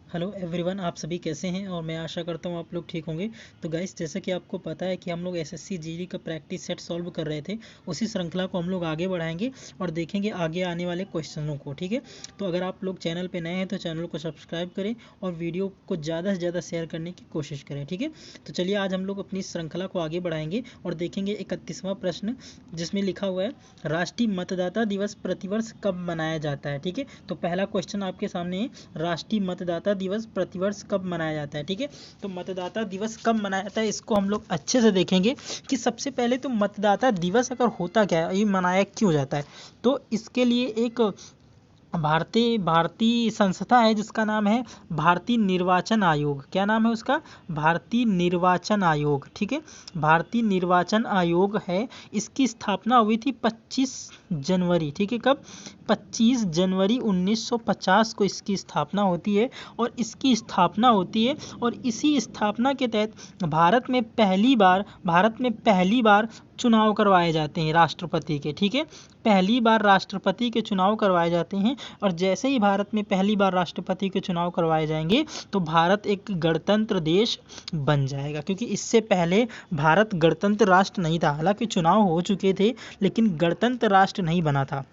Hello everyone, आप सभी कैसे हैं। और मैं आशा करता हूँ आप लोग ठीक होंगे। तो गाइस, जैसा कि आपको पता है कि हम लोग एसएससी जीडी का प्रैक्टिस सेट सॉल्व कर रहे थे, उसी श्रृंखला को हम लोग आगे बढ़ाएंगे और देखेंगे आगे आने वाले क्वेश्चनों को। ठीक है, तो अगर आप लोग चैनल पे नए हैं तो चैनल को सब्सक्राइब करें और वीडियो को ज़्यादा से ज़्यादा शेयर करने की कोशिश करें। ठीक है, तो चलिए आज हम लोग अपनी श्रृंखला को आगे बढ़ाएंगे और देखेंगे 31वां प्रश्न, जिसमें लिखा हुआ है राष्ट्रीय मतदाता दिवस प्रतिवर्ष कब मनाया जाता है। ठीक है, तो पहला क्वेश्चन आपके सामने है, राष्ट्रीय मतदाता दिवस प्रतिवर्ष कब मनाया जाता है। ठीक है, तो मतदाता दिवस कब मनाया जाता है इसको हम लोग अच्छे से देखेंगे कि सबसे पहले तो मतदाता दिवस अगर होता क्या है, ये मनाया क्यों जाता है। तो इसके लिए एक भारतीय संस्था है जिसका नाम है भारतीय निर्वाचन आयोग। क्या नाम है उसका? भारतीय निर्वाचन आयोग। ठीक है, भारतीय निर्वाचन आयोग है। इसकी स्थापना हुई थी 25 जनवरी। ठीक है, कब? 25 जनवरी 1950 को इसकी स्थापना होती है। और इसकी स्थापना होती है और इसी स्थापना के तहत भारत में पहली बार चुनाव करवाए जाते हैं राष्ट्रपति के। ठीक है, पहली बार राष्ट्रपति के चुनाव करवाए जाते हैं। और जैसे ही भारत में पहली बार राष्ट्रपति के चुनाव करवाए जाएंगे तो भारत एक गणतंत्र देश बन जाएगा, क्योंकि इससे पहले भारत गणतंत्र राष्ट्र नहीं था। हालांकि चुनाव हो चुके थे लेकिन गणतंत्र राष्ट्र नहीं बना था।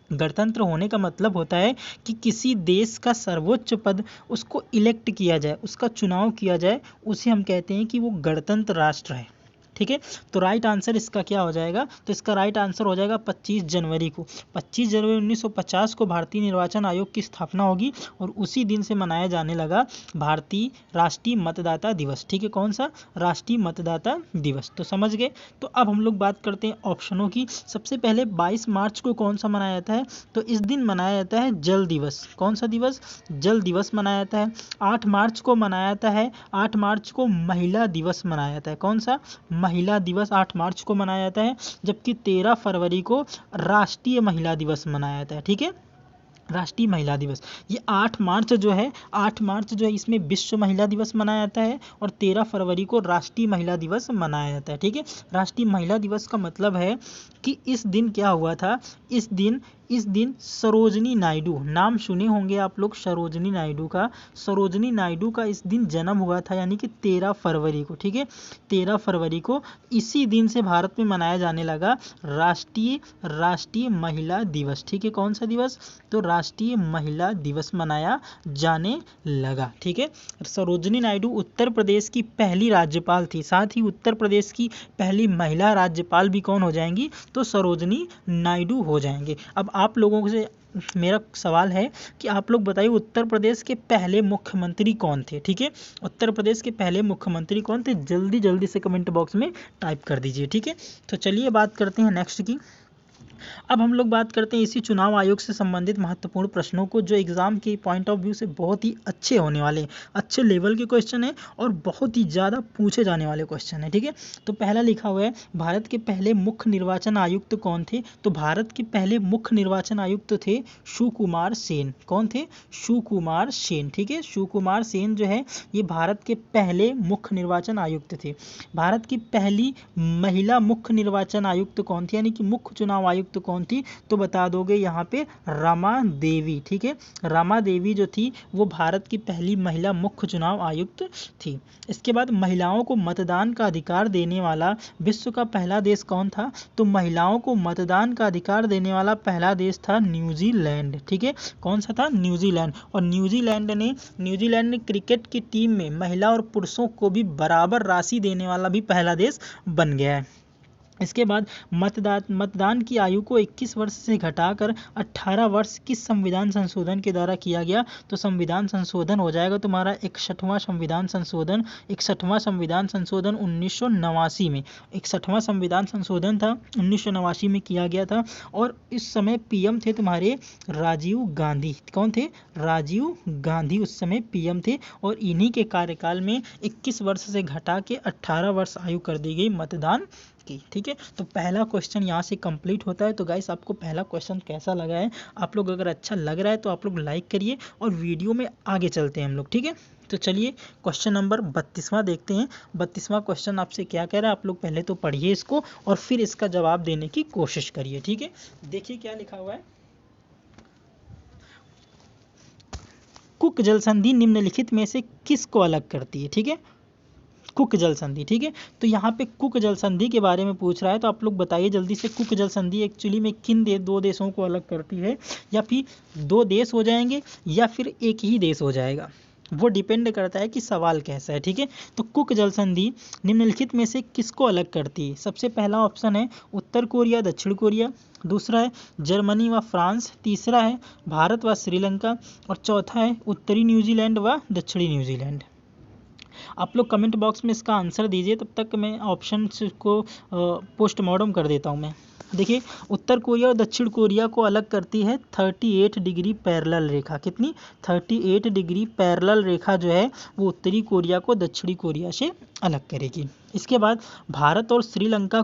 गणतंत्र होने का मतलब होता है कि किसी देश का सर्वोच्च पद उसको इलेक्ट किया जाए, उसका चुनाव किया जाए, उसे हम कहते हैं कि वो गणतंत्र राष्ट्र है। ठीक है, तो राइट आंसर इसका क्या हो जाएगा? तो इसका राइट आंसर हो जाएगा 25 जनवरी को। 25 जनवरी 1950 को भारतीय निर्वाचन आयोग की स्थापना होगी और उसी दिन से मनाया जाने लगा भारतीय राष्ट्रीय मतदाता दिवस। ठीक है, कौन सा? राष्ट्रीय मतदाता दिवस। तो समझ गए। तो अब हम लोग बात करते हैं ऑप्शनों की। सबसे पहले 22 मार्च को कौन सा मनाया जाता है? तो इस दिन मनाया जाता है जल दिवस। कौन सा दिवस? जल दिवस मनाया जाता है। 8 मार्च को मनाया जाता है, 8 मार्च को महिला दिवस मनाया जाता है। कौन सा? महिला दिवस 8 मार्च को मनाया जाता है। जबकि 13 फरवरी को राष्ट्रीय महिला दिवस मनाया जाता है। ठीक है, राष्ट्रीय महिला दिवस। ये 8 मार्च जो है, 8 मार्च जो है इसमें विश्व महिला दिवस मनाया जाता है और 13 फरवरी को राष्ट्रीय महिला दिवस मनाया जाता है। ठीक है, राष्ट्रीय महिला दिवस का मतलब है कि इस दिन क्या हुआ था, इस दिन सरोजनी नायडू, नाम सुने होंगे आप लोग सरोजनी नायडू का। सरोजनी नायडू का इस दिन जन्म हुआ था, यानी कि 13 फरवरी को। ठीक है, 13 फरवरी को इसी दिन से भारत में मनाया जाने लगा राष्ट्रीय महिला दिवस। ठीक है, कौन सा दिवस? तो राष्ट्रीय महिला दिवस मनाया जाने लगा। ठीक है, सरोजनी नायडू उत्तर प्रदेश की पहली राज्यपाल थी। साथ ही उत्तर प्रदेश की पहली महिला राज्यपाल भी कौन हो जाएंगी? तो सरोजनी नायडू हो जाएंगे। अब आप लोगों से मेरा सवाल है कि आप लोग बताइए उत्तर प्रदेश के पहले मुख्यमंत्री कौन थे। ठीक है, उत्तर प्रदेश के पहले मुख्यमंत्री कौन थे? जल्दी जल्दी से कमेंट बॉक्स में टाइप कर दीजिए। ठीक है, तो चलिए बात करते हैं नेक्स्ट की। अब हम लोग बात करते हैं इसी चुनाव आयोग से संबंधित महत्वपूर्ण प्रश्नों को, जो एग्जाम के पॉइंट ऑफ व्यू से बहुत ही अच्छे होने वाले हैं, अच्छे लेवल के क्वेश्चन है और बहुत ही ज़्यादा पूछे जाने वाले क्वेश्चन है। ठीक है, तो पहला लिखा हुआ है, भारत के पहले मुख्य निर्वाचन आयुक्त कौन थे? तो भारत के पहले मुख्य निर्वाचन आयुक्त थे सुकुमार सेन। कौन थे? सुकुमार सेन। ठीक है, सुकुमार सेन जो है ये भारत के पहले मुख्य निर्वाचन आयुक्त थे। भारत की पहली महिला मुख्य निर्वाचन आयुक्त कौन थी, यानी कि मुख्य चुनाव आयुक्त कौन थी? तो बता दोगे यहाँ पे रमा देवी। ठीक है, रमा देवी जो थी वो भारत की पहली महिला मुख्य चुनाव आयुक्त थी। इसके बाद महिलाओं को मतदान का अधिकार देने वाला विश्व का पहला देश कौन था? तो महिलाओं को मतदान का अधिकार देने वाला पहला देश था न्यूजीलैंड। ठीक है, कौन सा था? न्यूजीलैंड। और न्यूजीलैंड ने क्रिकेट की टीम में महिला और पुरुषों को भी बराबर राशि देने वाला भी पहला देश बन गया है। इसके बाद मतदान की आयु को 21 वर्ष से घटाकर 18 वर्ष किस संविधान संशोधन के द्वारा किया गया? तो संविधान संशोधन हो जाएगा तुम्हारा 61वां संविधान संशोधन। 61वां संविधान संशोधन 1989 में, 61वां संविधान संशोधन था 1989 में किया गया था। और इस समय पीएम थे तुम्हारे राजीव गांधी। कौन थे? राजीव गांधी उस समय पीएम थे। और इन्हीं के कार्यकाल में 21 वर्ष से घटा के 18 वर्ष आयु कर दी गई मतदान की। ठीक है, तो पहला क्वेश्चन यहाँ से कंप्लीट होता है। तो गाइस, आपको पहला क्वेश्चन कैसा लगा है? आप लोग अगर अच्छा लग रहा है तो आप लोग लाइक करिए और वीडियो में आगे चलते हैं हम लोग। ठीक है, तो चलिए क्वेश्चन नंबर 32वां देखते हैं। 32वां क्वेश्चन आपसे क्या कह रहा है, आप लोग पहले तो पढ़िए इसको और फिर इसका जवाब देने की कोशिश करिए। ठीक है, देखिए क्या लिखा हुआ है। कुक जल संधि निम्नलिखित में से किसको अलग करती है? ठीक है, कुक जल संधि। ठीक है, तो यहाँ पे कुक जल संधि के बारे में पूछ रहा है, तो आप लोग बताइए जल्दी से, कुक जल संधि एक्चुअली में किन दो देशों को अलग करती है? या फिर दो देश हो जाएंगे या फिर एक ही देश हो जाएगा, वो डिपेंड करता है कि सवाल कैसा है। ठीक है, तो कुक जल संधि निम्नलिखित में से किसको अलग करती है? सबसे पहला ऑप्शन है उत्तर कोरिया दक्षिण कोरिया, दूसरा है जर्मनी व फ्रांस, तीसरा है भारत व श्रीलंका, और चौथा है उत्तरी न्यूजीलैंड व दक्षिणी न्यूजीलैंड। आप लोग कमेंट बॉक्स में इसका आंसर दीजिए, तब तक मैं ऑप्शन को पोस्टमार्टम कर देता हूँ मैं। देखिए, उत्तर कोरिया और दक्षिण कोरिया को अलग करती है 38 डिग्री पैरेलल रेखा। कितनी? 38 डिग्री पैरेलल रेखा जो है वो उत्तरी कोरिया को दक्षिणी कोरिया से अलग करेगी। इसके बाद भारत और श्रीलंका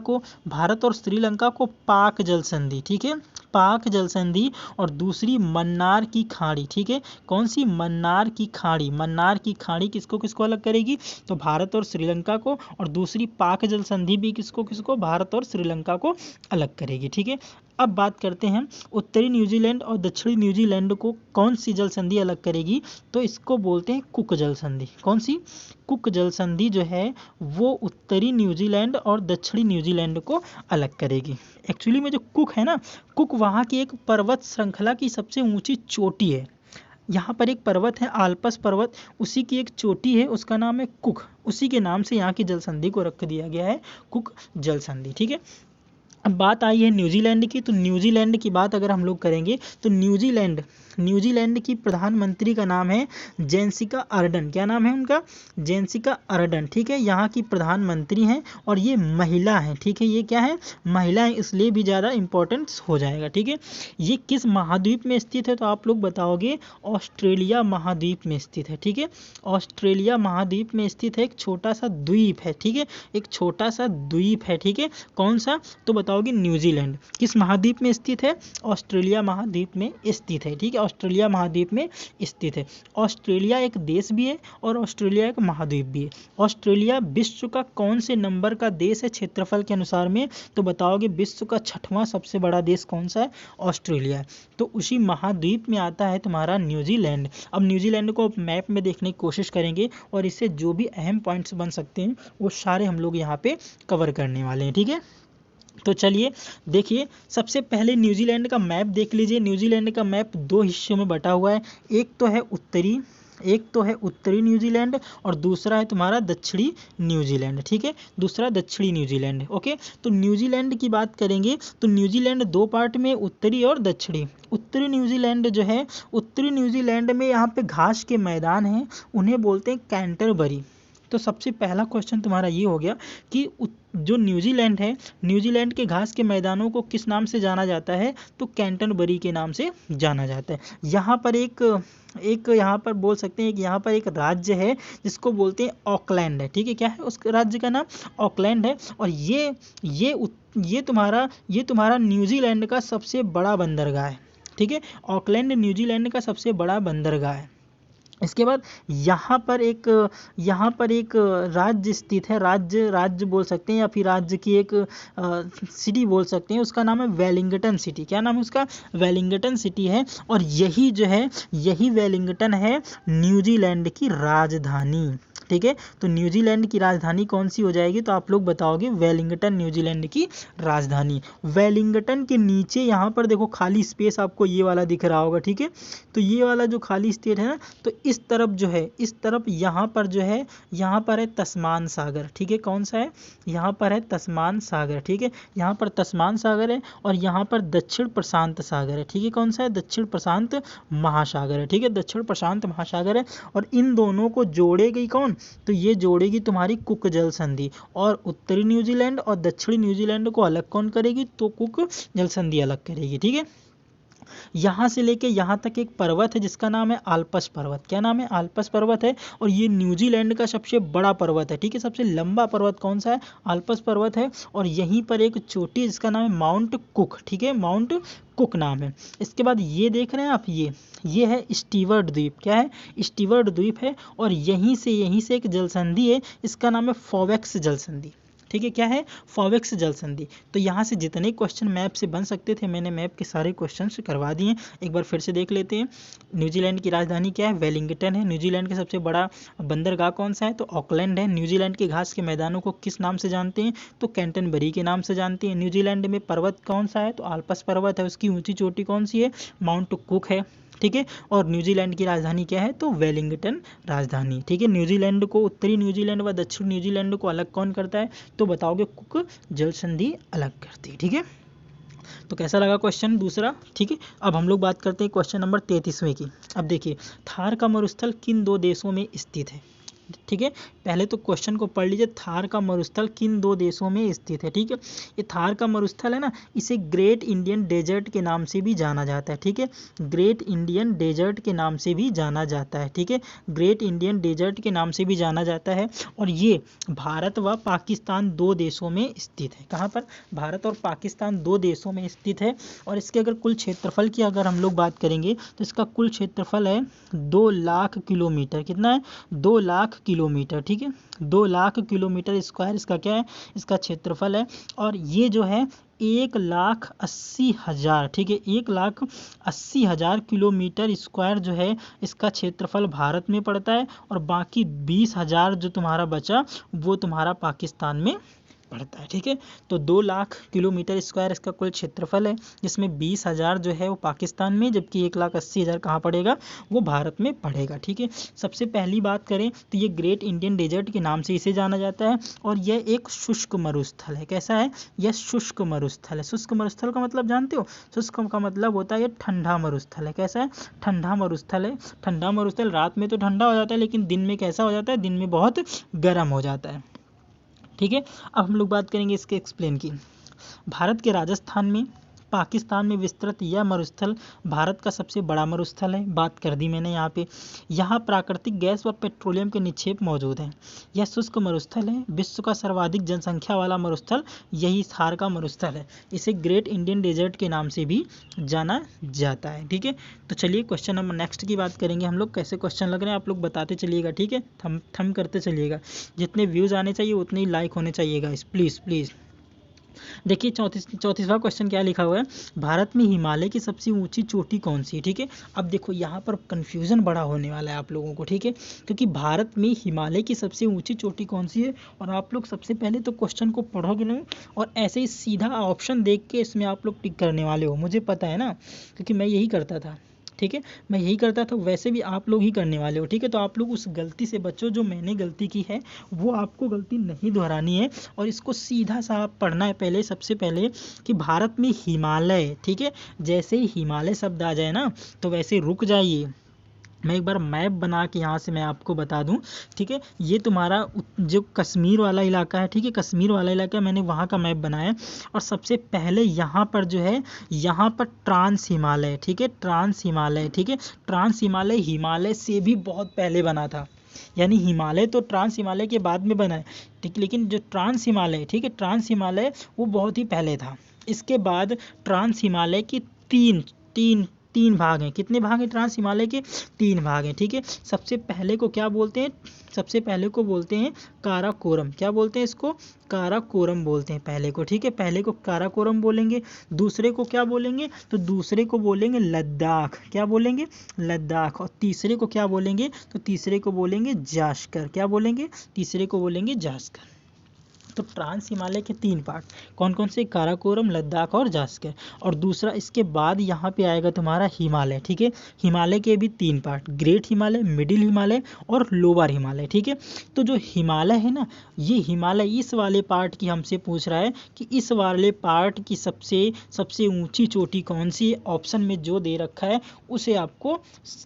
को पाक जल संधि, ठीक है, पाक जल संधि, और दूसरी मन्नार की खाड़ी। ठीक है, कौन सी? मन्नार की खाड़ी। मन्नार की खाड़ी किसको किसको अलग करेगी? तो भारत और श्रीलंका को, और दूसरी पाक जल संधि भी किसको किसको? भारत और श्रीलंका को अलग करेगी। ठीक है, अब बात करते हैं उत्तरी न्यूजीलैंड और दक्षिणी न्यूजीलैंड को कौन सी जल संधि अलग करेगी? तो इसको बोलते हैं कुक जल संधि। कौन सी? कुक जल संधि जो है वो उत्तरी न्यूजीलैंड और दक्षिणी न्यूजीलैंड को अलग करेगी। एक्चुअली में जो कुक है ना, कुक वहाँ की एक पर्वत श्रृंखला की सबसे ऊंची चोटी है। यहाँ पर एक पर्वत है आल्पस पर्वत, उसी की एक चोटी है, उसका नाम है कुक, उसी के नाम से यहाँ की जल संधि को रख दिया गया है कुक जल संधि। ठीक है, अब बात आई है न्यूजीलैंड की। तो न्यूजीलैंड की बात अगर हम लोग करेंगे तो न्यूजीलैंड की प्रधानमंत्री का नाम है जेसिका अर्डन। क्या नाम है उनका? Jessica Ardern. ठीक है, यहाँ की प्रधानमंत्री हैं और ये महिला है। ठीक है, ये क्या है? महिला है, इसलिए भी ज़्यादा इम्पोर्टेंस हो जाएगा। ठीक है, ये किस महाद्वीप में स्थित है? तो आप लोग बताओगे ऑस्ट्रेलिया महाद्वीप में स्थित है। ठीक है, ऑस्ट्रेलिया महाद्वीप में स्थित है, एक छोटा सा द्वीप है। ठीक है, एक छोटा सा द्वीप है। ठीक है, कौन सा? तो बताओगे न्यूजीलैंड। किस महाद्वीप में स्थित है? ऑस्ट्रेलिया महाद्वीप में स्थित है। ठीक है, ऑस्ट्रेलिया महाद्वीप में स्थित है। ऑस्ट्रेलिया एक देश भी है और ऑस्ट्रेलिया एक महाद्वीप भी है। ऑस्ट्रेलिया विश्व का कौन से नंबर का देश है क्षेत्रफल के अनुसार में? तो बताओगे विश्व का 6वां सबसे बड़ा देश कौन सा है? ऑस्ट्रेलिया है। तो उसी महाद्वीप में आता है तुम्हारा न्यूजीलैंड। अब न्यूजीलैंड को मैप में देखने की कोशिश करेंगे और इससे जो भी अहम पॉइंट्स बन सकते हैं वो सारे हम लोग यहाँ पे कवर करने वाले हैं। ठीक है, तो चलिए देखिए, सबसे पहले न्यूजीलैंड का मैप देख लीजिए। न्यूजीलैंड का मैप दो हिस्सों में बटा हुआ है, एक तो है उत्तरी न्यूजीलैंड और दूसरा है तुम्हारा दक्षिणी न्यूजीलैंड। ठीक है, दूसरा दक्षिणी न्यूजीलैंड। ओके, तो न्यूजीलैंड की बात करेंगे तो न्यूजीलैंड दो पार्ट में, उत्तरी और दक्षिणी। उत्तरी न्यूजीलैंड जो है, उत्तरी न्यूजीलैंड में यहाँ पे घास के मैदान हैं, उन्हें बोलते हैं कैंटरबरी। तो सबसे पहला क्वेश्चन तुम्हारा ये हो गया कि जो न्यूजीलैंड है, न्यूजीलैंड के घास के मैदानों को किस नाम से जाना जाता है? तो कैंटरबरी के नाम से जाना जाता है। यहाँ पर एक यहाँ पर बोल सकते हैं कि यहाँ पर एक राज्य है जिसको बोलते हैं ऑकलैंड है। ठीक है, क्या है उस राज्य का नाम? ऑकलैंड है। और ये तुम्हारा न्यूजीलैंड का सबसे बड़ा बंदरगाह है। ठीक है, ऑकलैंड न्यूजीलैंड का सबसे बड़ा बंदरगाह है। इसके बाद यहाँ पर एक राज्य स्थित है, राज्य बोल सकते हैं या फिर राज्य की एक सिटी बोल सकते हैं, उसका नाम है वेलिंगटन सिटी। क्या नाम है उसका? वेलिंगटन सिटी है। और यही वेलिंगटन है न्यूजीलैंड की राजधानी। ठीक है, तो न्यूजीलैंड की राजधानी कौन सी हो जाएगी? तो आप लोग बताओगे वेलिंगटन न्यूजीलैंड की राजधानी। वेलिंगटन के नीचे यहाँ पर देखो खाली स्पेस आपको ये वाला दिख रहा होगा। ठीक है, तो ये वाला जो खाली स्टेट है ना, तो इस तरफ यहाँ पर है तस्मान सागर। ठीक है, कौन सा है? यहाँ पर है तस्मान सागर। ठीक है, यहाँ पर तस्मान सागर है और यहाँ पर दक्षिण प्रशांत सागर है। ठीक है, कौन सा है? दक्षिण प्रशांत महासागर है। ठीक है, दक्षिण प्रशांत महासागर है। और इन दोनों को जोड़ेगी कौन? तो ये जोड़ेगी तुम्हारी कुक जल संधि। और उत्तरी न्यूजीलैंड और दक्षिणी न्यूजीलैंड को अलग कौन करेगी? तो कुक जल संधि अलग करेगी। ठीक है, यहाँ से लेके यहाँ तक एक पर्वत है जिसका नाम है आल्पस पर्वत। क्या नाम है? आल्पस पर्वत है। और ये न्यूजीलैंड का सबसे बड़ा पर्वत है। ठीक है, सबसे लंबा पर्वत कौन सा है? आल्पस पर्वत है। और यहीं पर एक चोटी जिसका नाम है माउंट कुक। ठीक है, माउंट कुक नाम है। इसके बाद ये देख रहे हैं आप, ये है स्टीवर्ट द्वीप। क्या है? स्टीवर्ट द्वीप है। और यहीं से एक जल संधि है, इसका नाम है फोवेक्स जल संधि। ठीक है, क्या है, फॉवेक्स जल संधि। तो यहाँ से जितने क्वेश्चन मैप से बन सकते थे मैंने मैप के सारे क्वेश्चन करवा दिए। एक बार फिर से देख लेते हैं। न्यूजीलैंड की राजधानी क्या है, वेलिंगटन है। न्यूजीलैंड का सबसे बड़ा बंदरगाह कौन सा है, तो ऑकलैंड है। न्यूजीलैंड के घास के मैदानों को किस नाम से जानते हैं, तो कैंटनबरी के नाम से जानते हैं। न्यूजीलैंड में पर्वत कौन सा है, तो आल्प्स पर्वत है। उसकी ऊंची चोटी कौन सी है, माउंट कुक है। ठीक है, और न्यूजीलैंड की राजधानी क्या है, तो वेलिंगटन राजधानी। ठीक है, न्यूजीलैंड को, उत्तरी न्यूजीलैंड व दक्षिण न्यूजीलैंड को अलग कौन करता है, तो बताओगे कुक जल संधि अलग करती है। ठीक है, तो कैसा लगा क्वेश्चन दूसरा। ठीक है, अब हम लोग बात करते हैं क्वेश्चन नंबर 33वें की। अब देखिए, थार का मरुस्थल किन दो देशों में स्थित है। ठीक है, पहले तो क्वेश्चन को पढ़ लीजिए, थार का मरुस्थल किन दो देशों में स्थित है। ठीक है, ये थार का मरुस्थल है ना, इसे ग्रेट इंडियन डेजर्ट के नाम से भी जाना जाता है। ठीक है, ग्रेट इंडियन डेजर्ट के नाम से भी जाना जाता है। ठीक है, ग्रेट इंडियन डेजर्ट के नाम से भी जाना जाता है। और ये भारत व पाकिस्तान दो देशों में स्थित है। कहाँ पर, भारत और पाकिस्तान दो देशों में स्थित है। और इसके अगर कुल क्षेत्रफल की अगर हम लोग बात करेंगे तो इसका कुल क्षेत्रफल है 2 लाख किलोमीटर। कितना है, 2 लाख किलोमीटर। ठीक है, 2 लाख किलोमीटर स्क्वायर इसका क्या है, इसका क्षेत्रफल है। और ये जो है 1,80,000, ठीक है, 1,80,000 किलोमीटर स्क्वायर जो है इसका क्षेत्रफल भारत में पड़ता है। और बाकी 20,000 जो तुम्हारा बचा वो तुम्हारा पाकिस्तान में पड़ता है। ठीक है, तो 2 लाख किलोमीटर स्क्वायर इसका कुल क्षेत्रफल है, जिसमें 20,000 जो है वो पाकिस्तान में, जबकि 1,80,000 कहाँ पड़ेगा, वो भारत में पड़ेगा। ठीक है, सबसे पहली बात करें तो ये ग्रेट इंडियन डेजर्ट के नाम से इसे जाना जाता है। और यह एक शुष्क मरुस्थल है। कैसा है, यह शुष्क मरुस्थल है। शुष्क मरुस्थल का मतलब जानते हो, शुष्क का मतलब होता है ये ठंडा मरुस्थल है। कैसा है, ठंडा मरुस्थल है। ठंडा मरुस्थल रात में तो ठंडा हो जाता है, लेकिन दिन में कैसा हो जाता है, दिन में बहुत गर्म हो जाता है। ठीक है, अब हम लोग बात करेंगे इसके एक्सप्लेन की। भारत के राजस्थान में, पाकिस्तान में विस्तृत यह मरुस्थल भारत का सबसे बड़ा मरुस्थल है। बात कर दी मैंने यहाँ पे। यहाँ प्राकृतिक गैस व पेट्रोलियम के निक्षेप मौजूद हैं। यह शुष्क मरुस्थल है। विश्व का सर्वाधिक जनसंख्या वाला मरुस्थल यही थार का मरुस्थल है। इसे ग्रेट इंडियन डेजर्ट के नाम से भी जाना जाता है। ठीक है, तो चलिए क्वेश्चन नंबर नेक्स्ट की बात करेंगे हम लोग। कैसे क्वेश्चन लग रहे हैं आप लोग बताते चलिएगा। ठीक है, थम करते चलिएगा। जितने व्यूज़ आने चाहिए उतने ही लाइक होने चाहिएगा, प्लीज़ प्लीज़। देखिए 34वां क्वेश्चन क्या लिखा हुआ है, भारत में हिमालय की सबसे ऊंची चोटी कौन सी है। ठीक है, अब देखो यहाँ पर कंफ्यूजन बड़ा होने वाला है आप लोगों को। ठीक है, क्योंकि भारत में हिमालय की सबसे ऊंची चोटी कौन सी है, और आप लोग सबसे पहले तो क्वेश्चन को पढ़ोगे नहीं और ऐसे ही सीधा ऑप्शन देख के इसमें आप लोग टिक करने वाले हो, मुझे पता है ना, क्योंकि मैं यही करता था। ठीक है, मैं यही करता था, वैसे भी आप लोग ही करने वाले हो। ठीक है, तो आप लोग उस गलती से बचो जो मैंने गलती की है, वो आपको गलती नहीं दोहरानी है। और इसको सीधा सा आप पढ़ना है पहले, सबसे पहले कि भारत में हिमालय, ठीक है, जैसे ही हिमालय शब्द आ जाए ना तो वैसे रुक जाइए। मैं एक बार मैप बना के यहाँ से मैं आपको बता दूँ। ठीक है, ये तुम्हारा जो कश्मीर वाला इलाका है, ठीक है, कश्मीर वाला इलाका मैंने वहाँ का मैप बनाया। और सबसे पहले यहाँ पर जो है, यहाँ पर ट्रांस हिमालय, ठीक है, ट्रांस हिमालय, ठीक है, ट्रांस हिमालय हिमालय से भी बहुत पहले बना था। यानी हिमालय तो ट्रांस हिमालय के बाद में बना है, ठीक, लेकिन जो ट्रांस हिमालय, ठीक है, ट्रांस हिमालय वो बहुत ही पहले था। इसके बाद ट्रांस हिमालय की तीन तीन तीन भाग हैं। कितने भाग हैं ट्रांस हिमालय के, 3 भाग हैं। ठीक है, सबसे पहले को क्या बोलते हैं, सबसे पहले को बोलते हैं काराकोरम। क्या बोलते हैं इसको, काराकोरम बोलते हैं पहले को। ठीक है, पहले को काराकोरम बोलेंगे। दूसरे को क्या बोलेंगे, तो दूसरे को बोलेंगे लद्दाख। क्या बोलेंगे, लद्दाख। और तीसरे को क्या बोलेंगे, तो तीसरे को बोलेंगे जास्कर। क्या बोलेंगे, तीसरे को बोलेंगे जास्कर। तो ट्रांस हिमालय के 3 पार्ट कौन कौन से, काराकोरम, लद्दाख और जास्कर। और दूसरा इसके बाद यहाँ पे आएगा तुम्हारा हिमालय। ठीक है, हिमालय के भी 3 part, great Himalaya, middle Himalaya और लोअर हिमालय। ठीक है, तो जो हिमालय है ना, ये हिमालय इस वाले पार्ट की हमसे पूछ रहा है कि इस वाले पार्ट की सबसे ऊंची चोटी कौन सी है। ऑप्शन में जो दे रखा है उसे आपको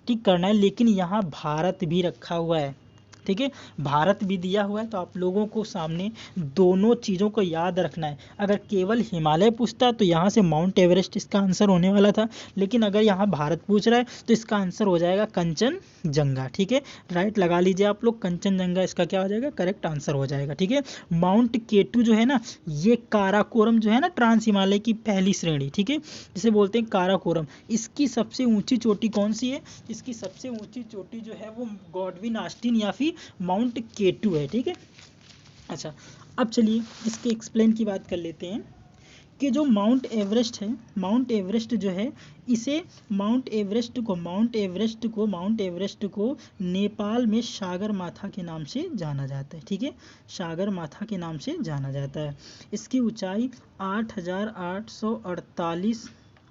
टिक करना है, लेकिन यहाँ भारत भी रखा हुआ है। ठीक है, भारत भी दिया हुआ है, तो आप लोगों को सामने दोनों चीज़ों को याद रखना है। अगर केवल हिमालय पूछता तो यहाँ से माउंट एवरेस्ट इसका आंसर होने वाला था, लेकिन अगर यहाँ भारत पूछ रहा है तो इसका आंसर हो जाएगा कंचनजंगा। ठीक है, राइट लगा लीजिए आप लोग, कंचनजंगा इसका क्या हो जाएगा, करेक्ट आंसर हो जाएगा। ठीक है, माउंट केटू जो है ना, ये काराकोरम जो है ना, ट्रांस हिमालय की पहली श्रेणी, ठीक है, जिसे बोलते हैं काराकोरम, इसकी सबसे ऊंची चोटी कौन सी है, इसकी सबसे ऊंची चोटी जो है वो गॉडविन ऑस्टिन या फिर माउंट केटू है। ठीक है, अच्छा अब चलिए इसके एक्सप्लेन की बात कर लेते हैं कि जो माउंट एवरेस्ट है, माउंट एवरेस्ट जो है इसे माउंट एवरेस्ट को नेपाल में सागरमाथा के नाम से जाना जाता है। ठीक है, सागरमाथा के नाम से जाना जाता है। इसकी ऊंचाई 8,848,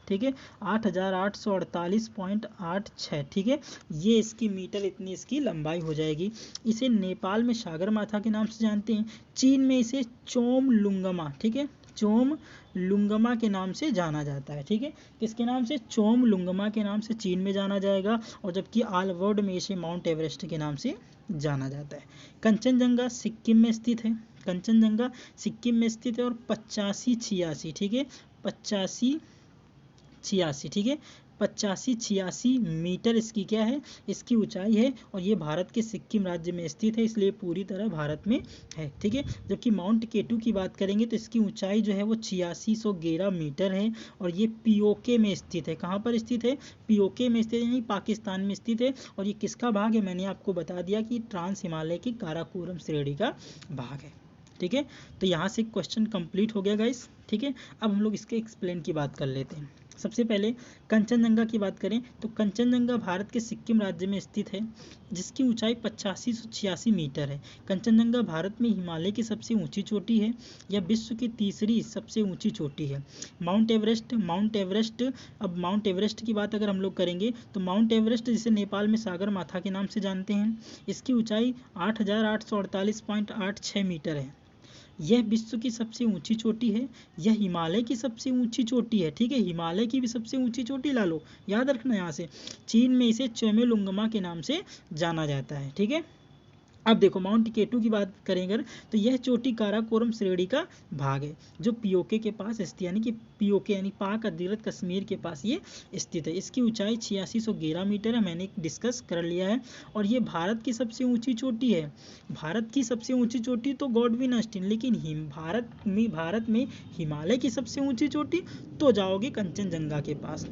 ठीक है, 8,848.86, ठीक है, ये इसकी मीटर, इतनी इसकी लंबाई हो जाएगी। इसे नेपाल में सागरमाथा के नाम से जानते हैं, चीन में इसे चोमलुंगमा, ठीक है, चोमलुंगमा के नाम से जाना जाता है। ठीक है, किसके नाम से? चोमलुंगमा के नाम से चीन में जाना जाएगा, और जबकि ऑल वर्ल्ड में इसे माउंट एवरेस्ट के नाम से जाना जाता है। कंचनजंगा सिक्किम में स्थित है, कंचनजंगा सिक्किम में स्थित है, और 8586, ठीक है, 8586, ठीक है, 8586 मीटर इसकी क्या है, इसकी ऊंचाई है, और ये भारत के सिक्किम राज्य में स्थित है, इसलिए पूरी तरह भारत में है। ठीक है, जबकि माउंट केटू की बात करेंगे तो इसकी ऊंचाई जो है वो 8611 मीटर है, और ये पीओके में स्थित है। कहाँ पर स्थित है? पीओके में स्थित है, यानी पाकिस्तान में स्थित है। और ये किसका भाग है? मैंने आपको बता दिया कि ट्रांस हिमालय की काराकोरम श्रेणी का भाग है। ठीक है, तो यहाँ से क्वेश्चन कंप्लीट हो गया गाइस। ठीक है, अब हम लोग इसके एक्सप्लेन की बात कर लेते हैं। सबसे पहले कंचनजंगा की बात करें तो कंचनजंगा भारत के सिक्किम राज्य में स्थित है, जिसकी ऊंचाई 8586 मीटर है। कंचनजंगा भारत में हिमालय की सबसे ऊंची चोटी है, यह विश्व की तीसरी सबसे ऊंची चोटी है। माउंट एवरेस्ट, अब माउंट एवरेस्ट की बात अगर हम लोग करेंगे तो माउंट एवरेस्ट, जिसे नेपाल में सागरमाथा के नाम से जानते हैं, इसकी ऊंचाई 8,848.86 मीटर है। यह विश्व की सबसे ऊंची चोटी है, यह हिमालय की सबसे ऊंची चोटी है। ठीक है, हिमालय की भी सबसे ऊंची चोटी ला लो, याद रखना यहाँ से। चीन में इसे चोमेलुंगमा के नाम से जाना जाता है। ठीक है, अब देखो माउंट केटू की बात करेंगे तो यह चोटी काराकोरम श्रेणी का भाग है, जो पीओके के पास स्थित, यानी कि पीओके यानी पाक अधिकृत कश्मीर के पास ये स्थित है। इसकी ऊंचाई 8611 मीटर है, मैंने डिस्कस कर लिया है, और ये भारत की सबसे ऊंची चोटी है। भारत की सबसे ऊंची चोटी तो गॉडविन अस्टीन, लेकिन भारत में हिमालय की सबसे ऊंची चोटी तो जाओगे कंचनजंगा के पास।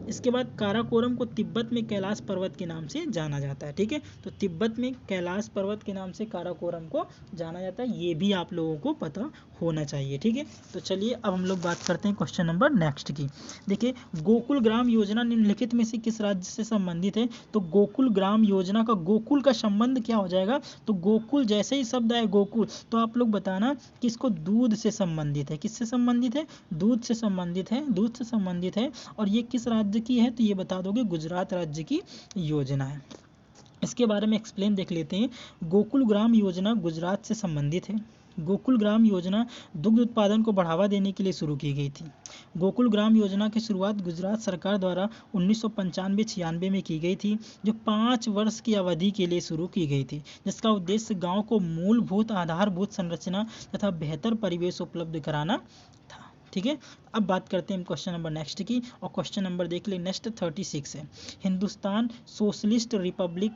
इसके बाद काराकोरम को तिब्बत में कैलाश पर्वत के नाम से जाना जाता है। ठीक है, तो तिब्बत में कैलाश पर्वत के नाम से काराकोरम को जाना जाता है, ये भी आप लोगों को पता होना चाहिए। ठीक है, तो चलिए अब हम लोग बात करते हैं क्वेश्चन नंबर नेक्स्ट की। देखिए, गोकुल ग्राम योजना निम्नलिखित में से किस राज्य से संबंधित है? तो गोकुल ग्राम योजना का गोकुल का संबंध क्या हो जाएगा? तो गोकुल, जैसे ही शब्द आए गोकुल, तो आप लोग बताना कि इसको दूध से संबंधित है। किससे संबंधित है? दूध से संबंधित है, दूध से संबंधित है। और ये किस राज्य की है? तो ये बता दोगे गुजरात राज्य की योजना है। इसके बारे में एक्सप्लेन देख लेते हैं। गोकुल ग्राम योजना गुजरात से संबंधित है। गोकुल ग्राम योजना दुग्ध उत्पादन को बढ़ावा देने के लिए शुरू की गई थी। गोकुल ग्राम योजना की शुरुआत गुजरात सरकार द्वारा 1995-96 में की गई थी, जो 5 वर्ष की अवधि के लिए शुरू की गई थी, जिसका उद्देश्य गांव को मूलभूत आधारभूत संरचना तथा बेहतर परिवेश उपलब्ध कराना था। ठीक है, अब बात करते हैं क्वेश्चन नंबर नेक्स्ट की, और क्वेश्चन नंबर देख ले नेक्स्ट 36 है। हिंदुस्तान सोशलिस्ट रिपब्लिक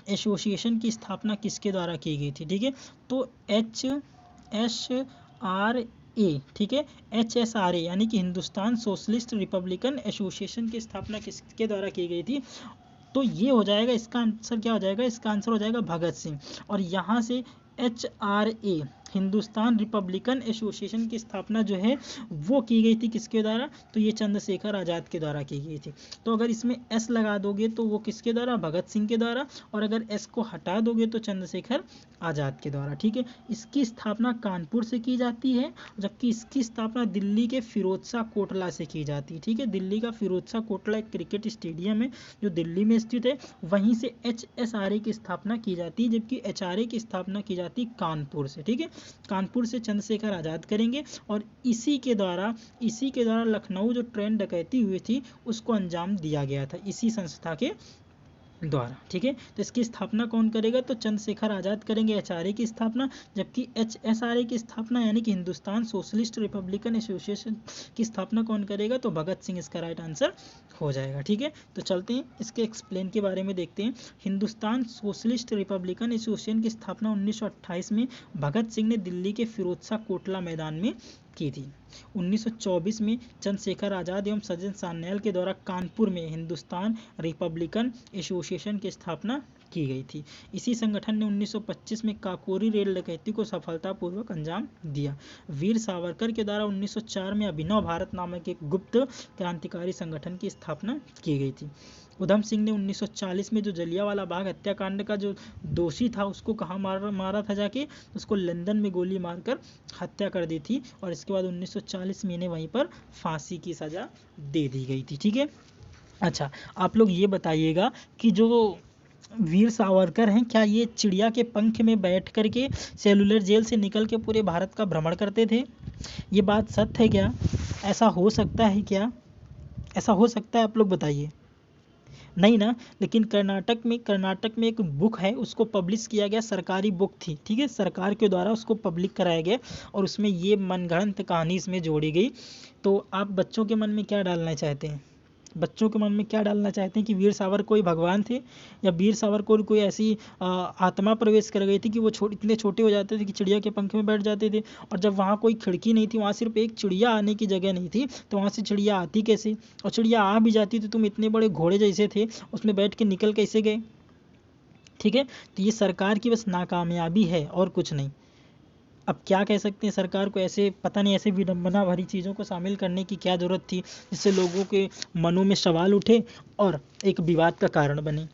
एसोसिएशन की स्थापना किसके द्वारा की गई थी? ठीक है, तो HSRA, ठीक है, HSRA यानी कि हिंदुस्तान सोशलिस्ट रिपब्लिकन एसोसिएशन की स्थापना किसके द्वारा की गई थी? तो ये हो जाएगा, इसका आंसर क्या हो जाएगा? इसका आंसर हो जाएगा भगत सिंह। और यहाँ से HRA हिंदुस्तान रिपब्लिकन एसोसिएशन की स्थापना जो है वो की गई थी किसके द्वारा? तो ये चंद्रशेखर आज़ाद के द्वारा की गई थी। तो अगर इसमें एस लगा दोगे तो वो किसके द्वारा? भगत सिंह के द्वारा, और अगर एस को हटा दोगे तो चंद्रशेखर आज़ाद के द्वारा। ठीक है, इसकी स्थापना कानपुर से की जाती है, जबकि इसकी स्थापना दिल्ली के फिरोज शाह कोटला से की जाती है। ठीक है, दिल्ली का फिरोज शाह कोटला एक क्रिकेट स्टेडियम है जो दिल्ली में स्थित है, वहीं से HSRA की स्थापना की जाती है, जबकि HRA की स्थापना की जाती है कानपुर से। ठीक है, कानपुर से चंद्रशेखर आज़ाद करेंगे, और इसी के द्वारा लखनऊ जो ट्रेन डकैती हुई थी उसको अंजाम दिया गया था, इसी संस्था के द्वारा। ठीक है, तो इसकी स्थापना कौन करेगा? तो चंद्रशेखर आज़ाद करेंगे HRA की स्थापना, जबकि HSRA की स्थापना यानी कि हिंदुस्तान सोशलिस्ट रिपब्लिकन एसोसिएशन की स्थापना कौन करेगा? तो भगत सिंह इसका राइट आंसर हो जाएगा। ठीक है, तो चलते हैं इसके एक्सप्लेन के बारे में देखते हैं। हिंदुस्तान सोशलिस्ट रिपब्लिकन एसोसिएशन की स्थापना 1928 में भगत सिंह ने दिल्ली के फिरोज शाह कोटला मैदान में की थी। 1924 में चंद्रशेखर आज़ाद एवं सज्जन सान्याल के द्वारा कानपुर में हिंदुस्तान रिपब्लिकन एसोसिएशन की स्थापना की गई थी। इसी संगठन ने 1925 में काकोरी रेल डकैती को सफलतापूर्वक अंजाम दिया। वीर सावरकर के द्वारा 1904 में अभिनव भारत नामक एक गुप्त क्रांतिकारी संगठन की स्थापना की गई थी। उधम सिंह ने 1940 में जो जलियांवाला बाग हत्याकांड का जो दोषी था उसको कहाँ मारा था जाके, उसको लंदन में गोली मारकर हत्या कर दी थी और इसके बाद 1940 में इन्हें वहीं पर फांसी की सजा दे दी गई थी। ठीक है, अच्छा आप लोग ये बताइएगा कि जो वीर सावरकर हैं, क्या ये चिड़िया के पंख में बैठ करके सेलुलर जेल से निकल के पूरे भारत का भ्रमण करते थे? ये बात सत्य है क्या? ऐसा हो सकता है क्या? ऐसा हो सकता है? आप लोग बताइए। नहीं ना, लेकिन कर्नाटक में एक बुक है, उसको पब्लिश किया गया, सरकारी बुक थी। ठीक है, सरकार के द्वारा उसको पब्लिक कराया गया और उसमें ये मनगढ़ंत कहानी इसमें जोड़ी गई। तो आप बच्चों के मन में क्या डालना चाहते हैं? बच्चों के मन में क्या डालना चाहते हैं कि वीर सावरकर कोई भगवान थे या वीर सावरकर कोई ऐसी आत्मा प्रवेश कर गई थी कि वो इतने छोटे हो जाते थे कि चिड़िया के पंख में बैठ जाते थे, और जब वहाँ कोई खिड़की नहीं थी, वहाँ सिर्फ एक चिड़िया आने की जगह नहीं थी, तो वहाँ से चिड़िया आती कैसे? और चिड़िया आ भी जाती तो तुम इतने बड़े घोड़े जैसे थे, उसमें बैठ के निकल कैसे गए? ठीक है, तो ये सरकार की बस नाकामयाबी है और कुछ नहीं। अब क्या कह सकते हैं, सरकार को ऐसे पता नहीं ऐसे विडंबना भरी चीज़ों को शामिल करने की क्या ज़रूरत थी जिससे लोगों के मनों में सवाल उठे और एक विवाद का कारण बने।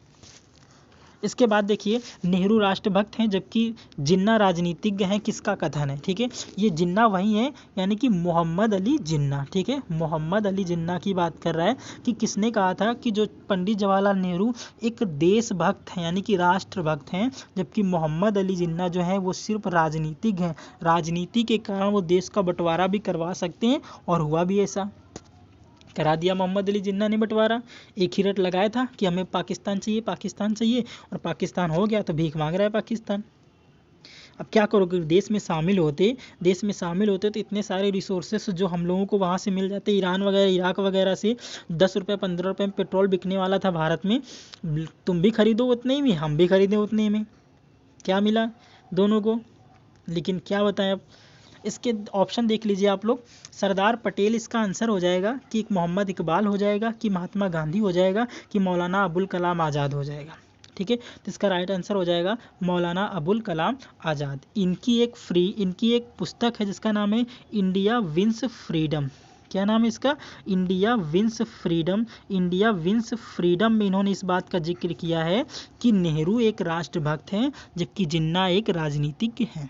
इसके बाद देखिए, नेहरू राष्ट्रभक्त हैं जबकि जिन्ना राजनीतिज्ञ हैं, किसका कथन है? ठीक है, ये जिन्ना वही है, यानी कि मोहम्मद अली जिन्ना। ठीक है, मोहम्मद अली जिन्ना की बात कर रहा है कि किसने कहा था कि जो पंडित जवाहरलाल नेहरू एक देशभक्त हैं, यानी कि राष्ट्रभक्त हैं, जबकि मोहम्मद अली जिन्ना जो है वो सिर्फ राजनीतिज्ञ हैं। राजनीति के कारण वो देश का बंटवारा भी करवा सकते हैं और हुआ भी ऐसा, करा दिया मोहम्मद अली जिन्ना ने बंटवारा। एक ही रट लगाया था कि हमें पाकिस्तान चाहिए, पाकिस्तान चाहिए, और पाकिस्तान हो गया तो भीख मांग रहा है पाकिस्तान। अब क्या करोगे? देश में शामिल होते तो इतने सारे रिसोर्सेस जो हम लोगों को वहाँ से मिल जाते, ईरान वगैरह इराक वगैरह से 10 रुपये 15 रुपये में पेट्रोल बिकने वाला था भारत में, तुम भी खरीदो उतने ही में, हम भी खरीदें उतने में, क्या मिला दोनों को? लेकिन क्या बताएं अब, इसके ऑप्शन देख लीजिए आप लोग। सरदार पटेल इसका आंसर हो जाएगा कि एक मोहम्मद इकबाल हो जाएगा, कि महात्मा गांधी हो जाएगा, कि मौलाना अबुल कलाम आज़ाद हो जाएगा। ठीक है, तो इसका राइट आंसर हो जाएगा मौलाना अबुल कलाम आज़ाद। इनकी एक पुस्तक है जिसका नाम है इंडिया विंस फ्रीडम। क्या नाम है इसका? India wins freedom. India wins freedom में इन्होंने इस बात का जिक्र किया है कि नेहरू एक राष्ट्रभक्त हैं जबकि जिन्ना एक राजनीतिज्ञ हैं।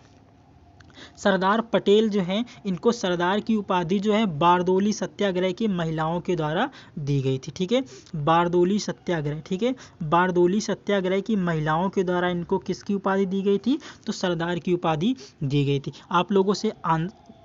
सरदार पटेल जो हैं, इनको सरदार की उपाधि जो है बारदोली सत्याग्रह की महिलाओं के द्वारा दी गई थी। ठीक है, बारदोली सत्याग्रह। ठीक है, बारदोली सत्याग्रह की महिलाओं के द्वारा इनको किसकी उपाधि दी गई थी? तो सरदार की उपाधि दी गई थी। आप लोगों से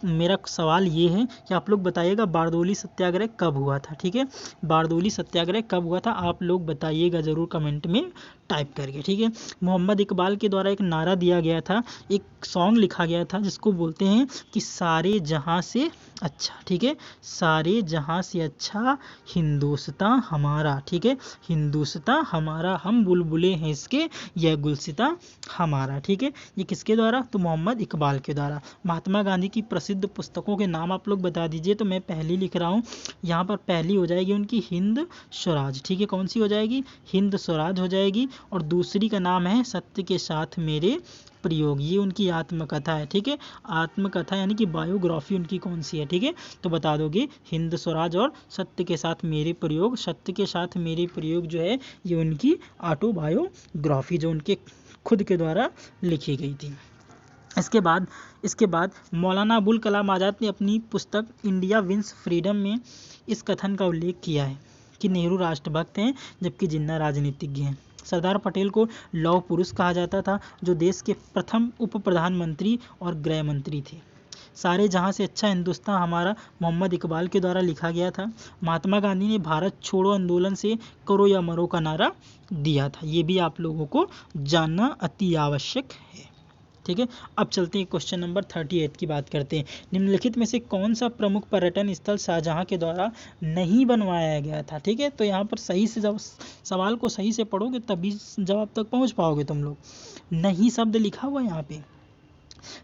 मेरा सवाल ये है कि आप लोग बताइएगा बारदोली सत्याग्रह कब हुआ था? ठीक है, बारदोली सत्याग्रह कब हुआ था आप लोग बताइएगा ज़रूर कमेंट में टाइप करके। ठीक है, मोहम्मद इकबाल के द्वारा एक नारा दिया गया था, एक सॉन्ग लिखा गया था जिसको बोलते हैं कि सारे जहां से अच्छा। ठीक है, सारे जहां से अच्छा हिंदुस्तान हमारा। ठीक है, हिंदुस्तान हमारा, हम बुलबुले हैं इसके, यह गुलसिता हमारा। ठीक है, ये किसके द्वारा? तो मोहम्मद इकबाल के द्वारा। महात्मा गांधी की प्रसिद्ध पुस्तकों के नाम आप लोग बता दीजिए। तो मैं पहली लिख रहा हूँ, यहाँ पर पहली हो जाएगी उनकी हिंद स्वराज। ठीक है, कौन सी हो जाएगी? हिंद स्वराज हो जाएगी। और दूसरी का नाम है सत्य के साथ मेरे प्रयोग, ये उनकी आत्मकथा है। ठीक है, आत्मकथा यानी कि बायोग्राफी उनकी कौन सी है? ठीक है, तो बता दोगे हिंद स्वराज और सत्य के साथ मेरे प्रयोग। सत्य के साथ मेरे प्रयोग जो है ये उनकी ऑटोबायोग्राफी जो उनके खुद के द्वारा लिखी गई थी। इसके बाद मौलाना अबुल कलाम आज़ाद ने अपनी पुस्तक इंडिया विंस फ्रीडम में इस कथन का उल्लेख किया है कि नेहरू राष्ट्रभक्त हैं जबकि जिन्ना राजनीतिज्ञ हैं। सरदार पटेल को लौह पुरुष कहा जाता था, जो देश के प्रथम उप प्रधानमंत्री और गृह मंत्री थे। सारे जहां से अच्छा हिंदुस्तान हमारा मोहम्मद इकबाल के द्वारा लिखा गया था। महात्मा गांधी ने भारत छोड़ो आंदोलन से करो या मरो का नारा दिया था। ये भी आप लोगों को जानना अति आवश्यक है। ठीक है, अब चलते हैं क्वेश्चन नंबर 38 की बात करते हैं। निम्नलिखित में से कौन सा प्रमुख पर्यटन स्थल शाहजहां के द्वारा नहीं बनवाया गया था? ठीक है, तो यहाँ पर सही से जब सवाल को सही से पढ़ोगे तभी जवाब तक पहुँच पाओगे तुम लोग। नहीं शब्द लिखा हुआ यहाँ पे,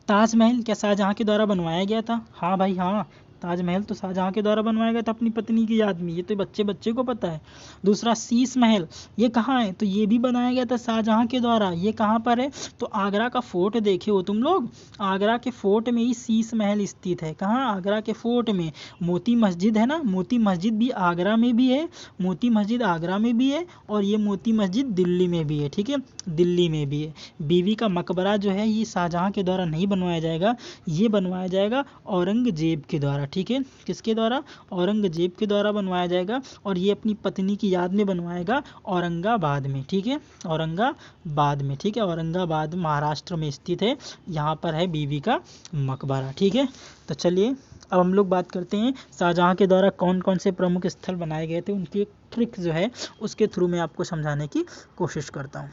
ताजमहल क्या शाहजहां के द्वारा बनवाया गया था? हाँ भाई हाँ, ताजमहल तो शाहजहां के द्वारा बनवाया गया था अपनी पत्नी की याद में, ये तो बच्चे बच्चे को पता है। दूसरा शीश महल, ये कहाँ है? तो ये भी बनाया गया था शाहजहां के द्वारा। ये कहाँ पर है? तो आगरा का फोर्ट देखे हो तुम लोग, आगरा के फोर्ट में ही शीश महल स्थित है। कहाँ? आगरा के फोर्ट में। मोती मस्जिद है ना, मोती मस्जिद भी आगरा में भी है, मोती मस्जिद आगरा में भी है, और ये मोती मस्जिद दिल्ली में भी है। ठीक है, दिल्ली में भी है। बीवी का मकबरा जो है ये शाहजहां के द्वारा नहीं बनवाया जाएगा, ये बनवाया जाएगा औरंगजेब के द्वारा। ठीक है, किसके द्वारा? औरंगजेब के द्वारा बनवाया जाएगा, और ये अपनी पत्नी की याद में बनवाएगा औरंगाबाद में। ठीक है, औरंगाबाद में। ठीक है, औरंगाबाद महाराष्ट्र में स्थित है, यहाँ पर है बीवी का मकबरा। ठीक है, तो चलिए अब हम लोग बात करते हैं शाहजहां के द्वारा कौन कौन से प्रमुख स्थल बनाए गए थे, उनकी एक ट्रिक जो है उसके थ्रू मैं आपको समझाने की कोशिश करता हूँ।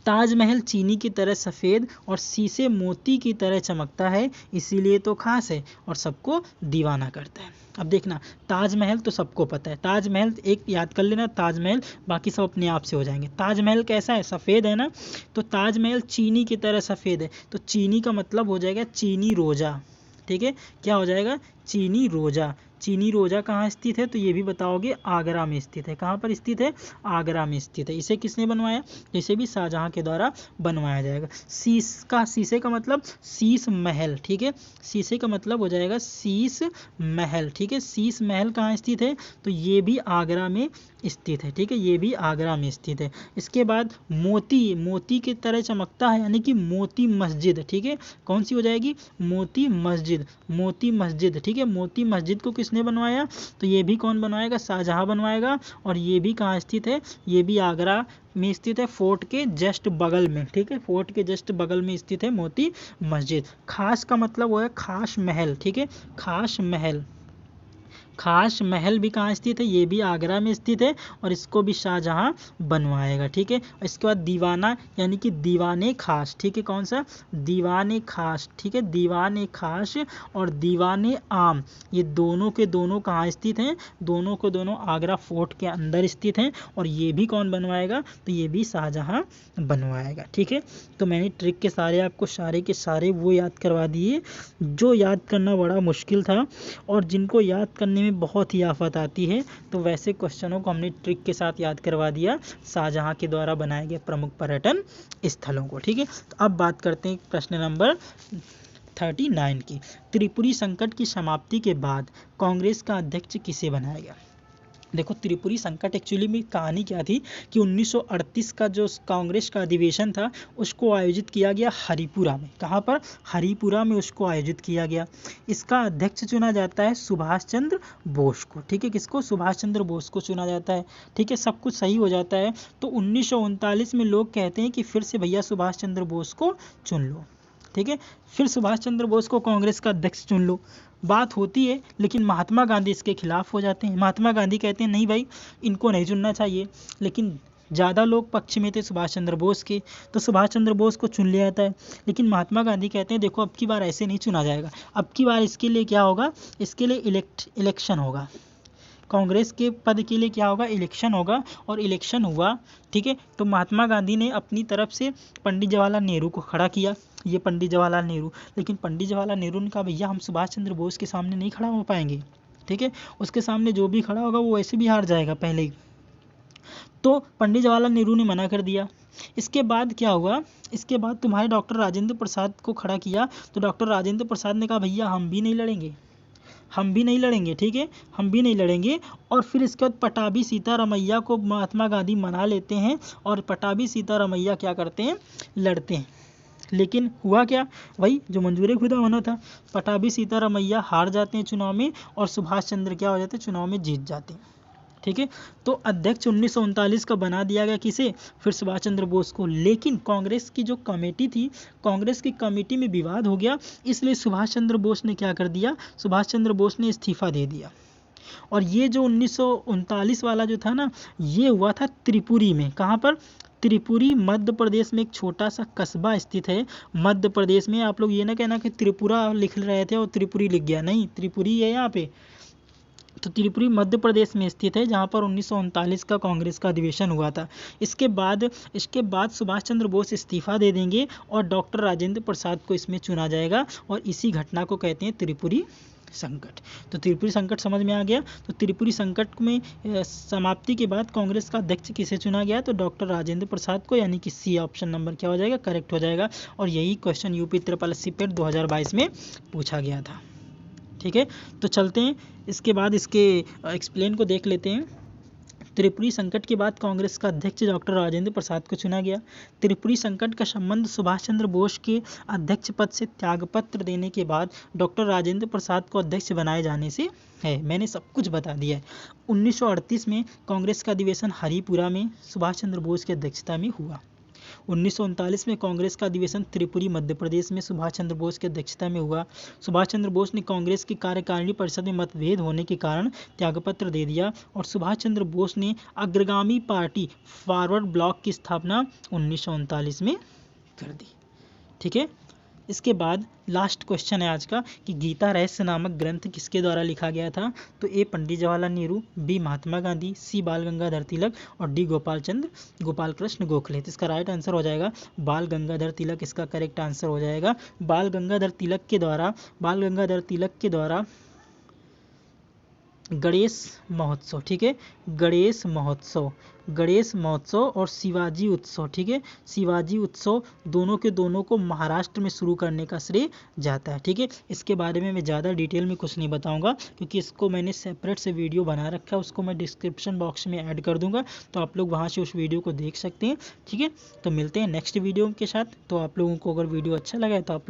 ताजमहल चीनी की तरह सफ़ेद और शीशे मोती की तरह चमकता है, इसीलिए तो खास है और सबको दीवाना करता है। अब देखना, ताजमहल तो सबको पता है, ताजमहल एक याद कर लेना, ताजमहल, बाकी सब अपने आप से हो जाएंगे। ताजमहल कैसा है? सफ़ेद है ना, तो ताजमहल चीनी की तरह सफ़ेद है, तो चीनी का मतलब हो जाएगा चीनी रोजा। ठीक है, क्या हो जाएगा? चीनी रोजा। चीनी रोजा कहाँ स्थित है? तो ये भी बताओगे, आगरा में स्थित है। कहाँ पर स्थित है? आगरा में स्थित है। इसे किसने बनवाया? इसे भी शाहजहां के द्वारा बनवाया जाएगा। शीशे का मतलब शीश महल। ठीक है, शीशे का मतलब हो जाएगा शीश महल। ठीक है, शीश महल कहाँ स्थित है? तो ये भी आगरा में स्थित है। ठीक है, ये भी आगरा में स्थित है। इसके बाद मोती की तरह चमकता है, यानी कि मोती मस्जिद। ठीक है, कौन सी हो जाएगी? मोती मस्जिद। मोती मस्जिद। ठीक है, मोती मस्जिद को किसने बनवाया? तो ये भी कौन बनवाएगा? शाहजहां बनवाएगा। और ये भी कहाँ स्थित है? ये भी आगरा में स्थित है, फोर्ट के जस्ट बगल में। ठीक है, फोर्ट के जस्ट बगल में स्थित है मोती मस्जिद। खास का मतलब वो है खास महल। ठीक है, खास महल। खास महल भी कहाँ स्थित है? ये भी आगरा में स्थित है, और इसको भी शाहजहां बनवाएगा। ठीक है, इसके बाद दीवाना यानी कि दीवाने खास। ठीक है, कौन सा? दीवाने खास। ठीक है, दीवाने खास और दीवाने आम, ये दोनों के दोनों कहाँ स्थित हैं? दोनों के दोनों आगरा फोर्ट के अंदर स्थित हैं, और ये भी कौन बनवाएगा? तो ये भी शाहजहां बनवाएगा। ठीक है, तो मैंने ट्रिक के सारे आपको सारे के सारे वो याद करवा दिए जो याद करना बड़ा मुश्किल था, और जिनको याद करने में बहुत ही आफत आती है। तो वैसे क्वेश्चनों को हमने ट्रिक के साथ याद करवा दिया, शाहजहां के द्वारा बनाए गए प्रमुख पर्यटन स्थलों को। ठीक है, तो अब बात करते हैं प्रश्न नंबर 39 की। त्रिपुरी संकट की समाप्ति के बाद कांग्रेस का अध्यक्ष किसे बनाया गया? देखो, त्रिपुरी संकट एक्चुअली में कहानी क्या थी कि 1938 का जो कांग्रेस का अधिवेशन था उसको आयोजित किया गया हरिपुरा में। कहाँ पर? हरिपुरा में उसको आयोजित किया गया। इसका अध्यक्ष चुना जाता है सुभाष चंद्र बोस को। ठीक है, किसको? सुभाष चंद्र बोस को चुना जाता है। ठीक है, सब कुछ सही हो जाता है। तो 1939 में लोग कहते हैं कि फिर से भैया सुभाष चंद्र बोस को चुन लो। ठीक है, फिर सुभाष चंद्र बोस को कांग्रेस का अध्यक्ष चुन लो। बात होती है, लेकिन महात्मा गांधी इसके खिलाफ हो जाते हैं। महात्मा गांधी कहते हैं नहीं भाई, इनको नहीं चुनना चाहिए, लेकिन ज़्यादा लोग पक्ष में थे सुभाष चंद्र बोस के, तो सुभाष चंद्र बोस को चुन लिया जाता है। लेकिन महात्मा गांधी कहते हैं देखो, अब की बार ऐसे नहीं चुना जाएगा, अब की बार इसके लिए क्या होगा? इसके लिए इलेक्शन होगा। कांग्रेस के पद के लिए क्या होगा? इलेक्शन होगा, और इलेक्शन हुआ। ठीक है, तो महात्मा गांधी ने अपनी तरफ से पंडित जवाहरलाल नेहरू को खड़ा किया। ये पंडित जवाहरलाल नेहरू, लेकिन पंडित जवाहरलाल नेहरू ने कहा भैया हम सुभाष चंद्र बोस के सामने नहीं खड़ा हो पाएंगे। ठीक है, उसके सामने जो भी खड़ा होगा वो वैसे भी हार जाएगा पहले ही। तो पंडित जवाहरलाल नेहरू ने मना कर दिया। इसके बाद क्या हुआ? इसके बाद तुम्हारे डॉक्टर राजेंद्र प्रसाद को खड़ा किया, तो डॉक्टर राजेंद्र प्रसाद ने कहा भैया हम भी नहीं लड़ेंगे, हम भी नहीं लड़ेंगे। ठीक है, हम भी नहीं लड़ेंगे। और फिर इसके बाद पटाभी सीतारमैया को महात्मा गांधी मना लेते हैं, और पटाभी सीतारमैया क्या करते हैं? लड़ते हैं। लेकिन हुआ क्या? वही जो मंजूर खुदा होना था। पटाभी सीतारमैया हार जाते हैं चुनाव में, और सुभाष चंद्र क्या हो जाते हैं? चुनाव में जीत जाते हैं। ठीक है, तो अध्यक्ष 1939 का बना दिया गया किसे? फिर सुभाष चंद्र बोस को। लेकिन कांग्रेस की जो कमेटी थी, कांग्रेस की कमेटी में विवाद हो गया, इसलिए सुभाष चंद्र बोस ने क्या कर दिया? सुभाष चंद्र बोस ने इस्तीफा दे दिया। और ये जो 1939 वाला जो था ना, ये हुआ था त्रिपुरी में। कहाँ पर? त्रिपुरी मध्य प्रदेश में एक छोटा सा कस्बा स्थित है मध्य प्रदेश में। आप लोग ये ना कहना कि त्रिपुरा लिख रहे थे और त्रिपुरी लिख गया, नहीं, त्रिपुरी है यहाँ पे। तो त्रिपुरी मध्य प्रदेश में स्थित है, जहाँ पर 1939 का कांग्रेस का अधिवेशन हुआ था। इसके बाद सुभाष चंद्र बोस इस्तीफा दे देंगे और डॉक्टर राजेंद्र प्रसाद को इसमें चुना जाएगा और इसी घटना को कहते हैं त्रिपुरी संकट। तो त्रिपुरी संकट समझ में आ गया। तो त्रिपुरी संकट में समाप्ति के बाद कांग्रेस का अध्यक्ष किसे चुना गया? तो डॉक्टर राजेंद्र प्रसाद को, यानी कि सी ऑप्शन नंबर क्या हो जाएगा? करेक्ट हो जाएगा। और यही क्वेश्चन यूपी ट्रिपल एससी पेट 2022 में पूछा गया था। ठीक है, तो चलते हैं इसके बाद इसके एक्सप्लेन को देख लेते हैं। त्रिपुरी संकट के बाद कांग्रेस का अध्यक्ष डॉक्टर राजेंद्र प्रसाद को चुना गया। त्रिपुरी संकट का संबंध सुभाष चंद्र बोस के अध्यक्ष पद से त्यागपत्र देने के बाद डॉक्टर राजेंद्र प्रसाद को अध्यक्ष बनाए जाने से है। मैंने सब कुछ बता दिया है। 1938 में कांग्रेस का अधिवेशन हरिपुरा में सुभाष चंद्र बोस की अध्यक्षता में हुआ। 1939 में कांग्रेस का अधिवेशन त्रिपुरी मध्य प्रदेश में सुभाष चंद्र बोस की अध्यक्षता में हुआ। सुभाष चंद्र बोस ने कांग्रेस की कार्यकारिणी परिषद में मतभेद होने के कारण त्यागपत्र दे दिया और सुभाष चंद्र बोस ने अग्रगामी पार्टी फॉरवर्ड ब्लॉक की स्थापना 1939 में कर दी। ठीक है, इसके बाद लास्ट क्वेश्चन है आज का कि गीता रहस्य नामक ग्रंथ किसके द्वारा लिखा गया था? तो ए पंडित जवाहरलाल नेहरू, बी महात्मा गांधी, सी बाल गंगाधर तिलक और डी गोपाल कृष्ण गोखले। तो इसका राइट आंसर हो जाएगा बाल गंगाधर तिलक। इसका करेक्ट आंसर हो जाएगा। बाल गंगाधर तिलक के द्वारा गणेश महोत्सव, ठीक है, गणेश महोत्सव और शिवाजी उत्सव, ठीक है, शिवाजी उत्सव दोनों को महाराष्ट्र में शुरू करने का श्रेय जाता है। ठीक है, इसके बारे में मैं ज़्यादा डिटेल में कुछ नहीं बताऊंगा क्योंकि इसको मैंने सेपरेट से वीडियो बना रखा है, उसको मैं डिस्क्रिप्शन बॉक्स में ऐड कर दूंगा, तो आप लोग वहाँ से उस वीडियो को देख सकते हैं। ठीक है, तो मिलते हैं नेक्स्ट वीडियो के साथ। तो आप लोगों को अगर वीडियो अच्छा लगा है तो आप